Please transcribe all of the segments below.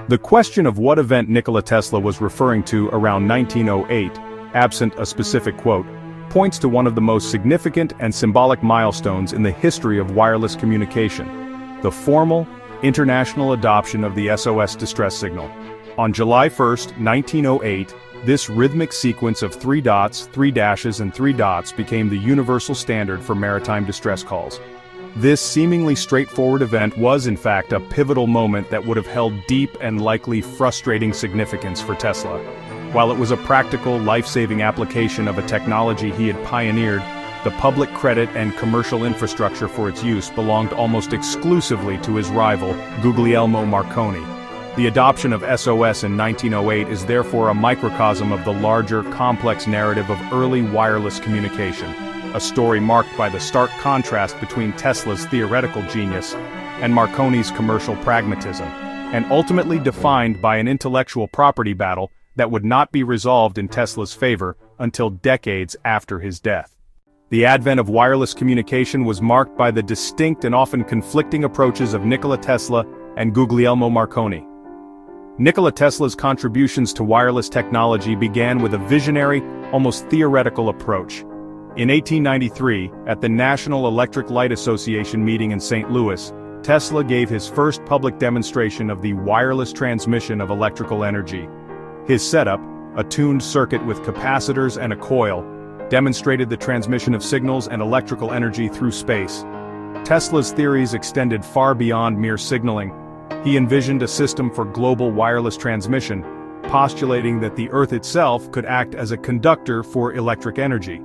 The question of what event Nikola Tesla was referring to around 1908, absent a specific quote, points to one of the most significant and symbolic milestones in the history of wireless communication: the formal, international adoption of the SOS distress signal. On July 1, 1908, this rhythmic sequence of 3 dots, 3 dashes and 3 dots became the universal standard for maritime distress calls. This seemingly straightforward event was in fact a pivotal moment that would have held deep and likely frustrating significance for Tesla. While it was a practical, life-saving application of a technology he had pioneered, the public credit and commercial infrastructure for its use belonged almost exclusively to his rival, Guglielmo Marconi. The adoption of SOS in 1908 is therefore a microcosm of the larger, complex narrative of early wireless communication, a story marked by the stark contrast between Tesla's theoretical genius and Marconi's commercial pragmatism, and ultimately defined by an intellectual property battle that would not be resolved in Tesla's favor until decades after his death. The advent of wireless communication was marked by the distinct and often conflicting approaches of Nikola Tesla and Guglielmo Marconi. Nikola Tesla's contributions to wireless technology began with a visionary, almost theoretical approach. In 1893, at the National Electric Light Association meeting in St. Louis, Tesla gave his first public demonstration of the wireless transmission of electrical energy. His setup, a tuned circuit with capacitors and a coil, demonstrated the transmission of signals and electrical energy through space. Tesla's theories extended far beyond mere signaling. He envisioned a system for global wireless transmission, postulating that the Earth itself could act as a conductor for electric energy.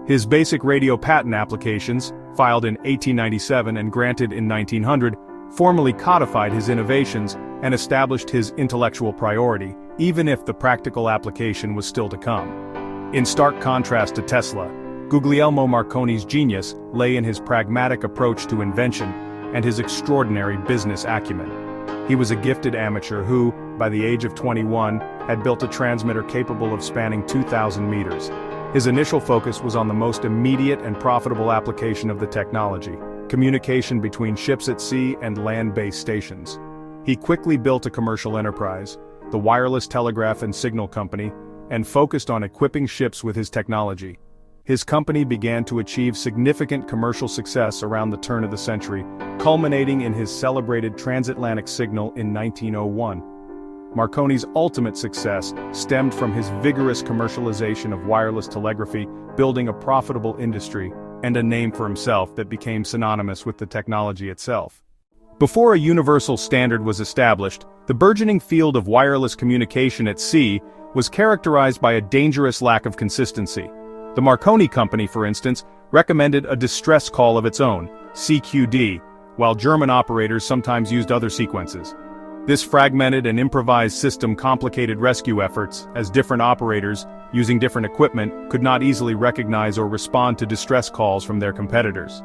His basic radio patent applications, filed in 1897 and granted in 1900, formally codified his innovations and established his intellectual priority, even if the practical application was still to come. In stark contrast to Tesla, Guglielmo Marconi's genius lay in his pragmatic approach to invention and his extraordinary business acumen. He was a gifted amateur who, by the age of 21, had built a transmitter capable of spanning 2,000 meters. His initial focus was on the most immediate and profitable application of the technology: communication between ships at sea and land-based stations. He quickly built a commercial enterprise, the Wireless Telegraph and Signal Company, and focused on equipping ships with his technology. His company began to achieve significant commercial success around the turn of the century, culminating in his celebrated transatlantic signal in 1901. Marconi's ultimate success stemmed from his vigorous commercialization of wireless telegraphy, building a profitable industry and a name for himself that became synonymous with the technology itself. Before a universal standard was established, the burgeoning field of wireless communication at sea was characterized by a dangerous lack of consistency. The Marconi Company, for instance, recommended a distress call of its own, CQD, while German operators sometimes used other sequences. This fragmented and improvised system complicated rescue efforts, as different operators, using different equipment, could not easily recognize or respond to distress calls from their competitors.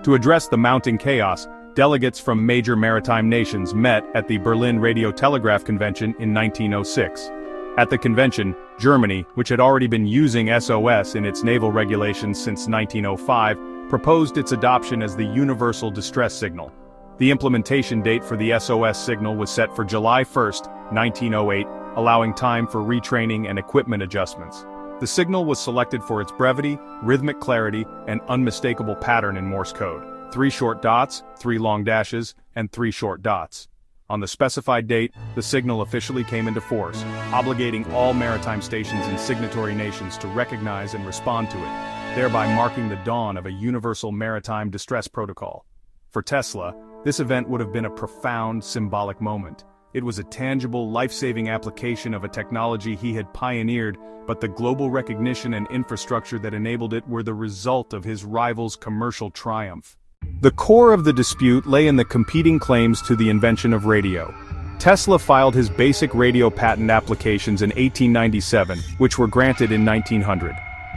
To address the mounting chaos, delegates from major maritime nations met at the Berlin Radio Telegraph Convention in 1906. At the convention, Germany, which had already been using SOS in its naval regulations since 1905, proposed its adoption as the universal distress signal. The implementation date for the SOS signal was set for July 1, 1908, allowing time for retraining and equipment adjustments. The signal was selected for its brevity, rhythmic clarity, and unmistakable pattern in Morse code: 3 short dots, 3 long dashes, and 3 short dots. On the specified date, the signal officially came into force, obligating all maritime stations in signatory nations to recognize and respond to it, thereby marking the dawn of a universal maritime distress protocol. For Tesla, this event would have been a profound, symbolic moment. It was a tangible, life-saving application of a technology he had pioneered, but the global recognition and infrastructure that enabled it were the result of his rival's commercial triumph. The core of the dispute lay in the competing claims to the invention of radio. Tesla filed his basic radio patent applications in 1897, which were granted in 1900.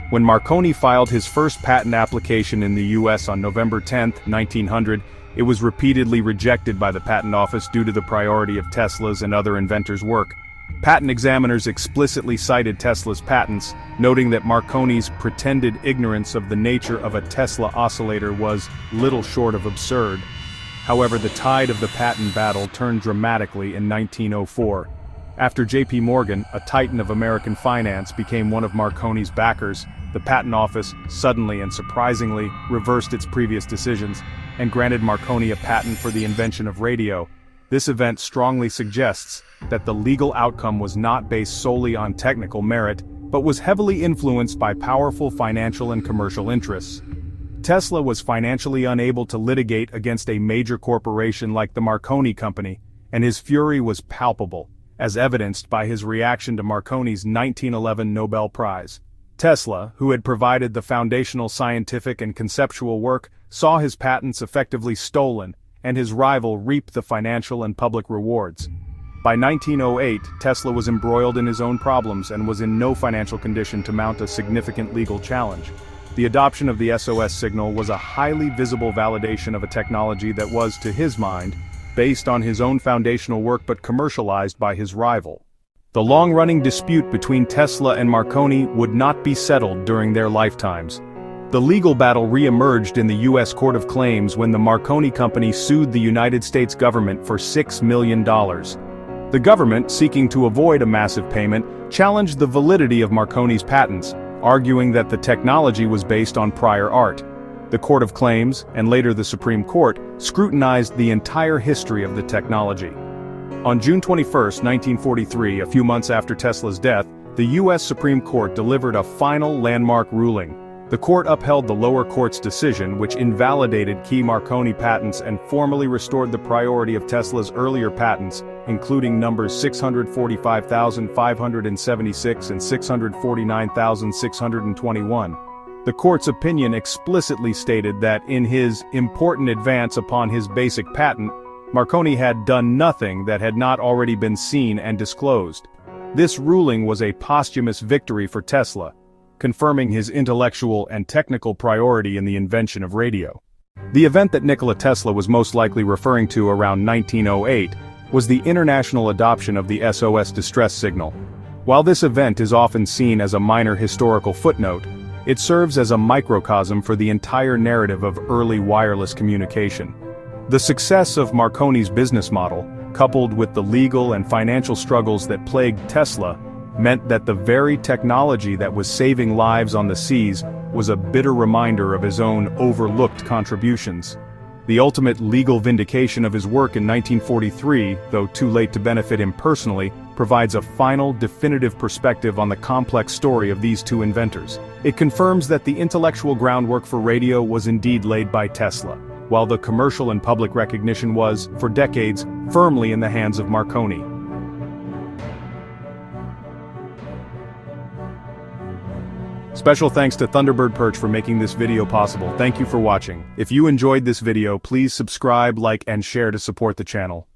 When Marconi filed his first patent application in the US on November 10, 1900, it was repeatedly rejected by the Patent Office due to the priority of Tesla's and other inventors' work. Patent examiners explicitly cited Tesla's patents, noting that Marconi's pretended ignorance of the nature of a Tesla oscillator was little short of absurd. However, the tide of the patent battle turned dramatically in 1904. After J.P. Morgan, a titan of American finance, became one of Marconi's backers, the Patent Office suddenly and surprisingly reversed its previous decisions and granted Marconi a patent for the invention of radio. This event strongly suggests that the legal outcome was not based solely on technical merit, but was heavily influenced by powerful financial and commercial interests. Tesla was financially unable to litigate against a major corporation like the Marconi Company, and his fury was palpable, as evidenced by his reaction to Marconi's 1911 Nobel Prize. Tesla, who had provided the foundational scientific and conceptual work, saw his patents effectively stolen, and his rival reap the financial and public rewards. By 1908, Tesla was embroiled in his own problems and was in no financial condition to mount a significant legal challenge. The adoption of the SOS signal was a highly visible validation of a technology that was, to his mind, based on his own foundational work but commercialized by his rival. The long-running dispute between Tesla and Marconi would not be settled during their lifetimes. The legal battle re-emerged in the U.S. Court of Claims when the Marconi Company sued the United States government for $6 million. The government, seeking to avoid a massive payment, challenged the validity of Marconi's patents, arguing that the technology was based on prior art. The Court of Claims, and later the Supreme Court, scrutinized the entire history of the technology. On June 21, 1943, a few months after Tesla's death, the U.S. Supreme Court delivered a final landmark ruling. The court upheld the lower court's decision, which invalidated key Marconi patents and formally restored the priority of Tesla's earlier patents, including numbers 645,576 and 649,621. The court's opinion explicitly stated that in his important advance upon his basic patent, Marconi had done nothing that had not already been seen and disclosed. This ruling was a posthumous victory for Tesla, confirming his intellectual and technical priority in the invention of radio. The event that Nikola Tesla was most likely referring to around 1908 was the international adoption of the SOS distress signal. While this event is often seen as a minor historical footnote, it serves as a microcosm for the entire narrative of early wireless communication. The success of Marconi's business model, coupled with the legal and financial struggles that plagued Tesla, meant that the very technology that was saving lives on the seas was a bitter reminder of his own overlooked contributions. The ultimate legal vindication of his work in 1943, though too late to benefit him personally, provides a final, definitive perspective on the complex story of these two inventors. It confirms that the intellectual groundwork for radio was indeed laid by Tesla, while the commercial and public recognition was, for decades, firmly in the hands of Marconi. Special thanks to Thunderbird Perch for making this video possible. Thank you for watching. If you enjoyed this video, please subscribe, like, and share to support the channel.